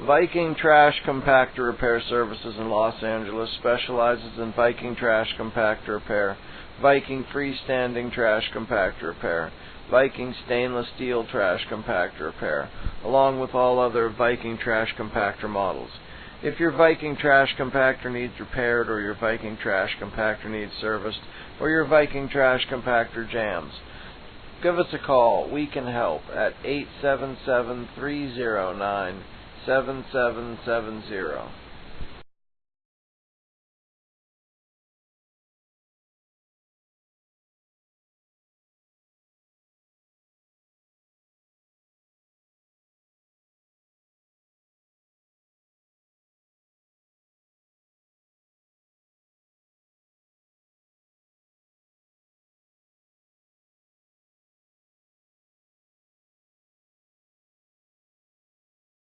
Viking Trash Compactor Repair Services in Los Angeles specializes in Viking Trash Compactor Repair, Viking Freestanding Trash Compactor Repair, Viking Stainless Steel Trash Compactor Repair, along with all other Viking Trash Compactor models. If your Viking Trash Compactor needs repaired, or your Viking Trash Compactor needs serviced, or your Viking Trash Compactor jams, give us a call. We can help at 877-309-7770.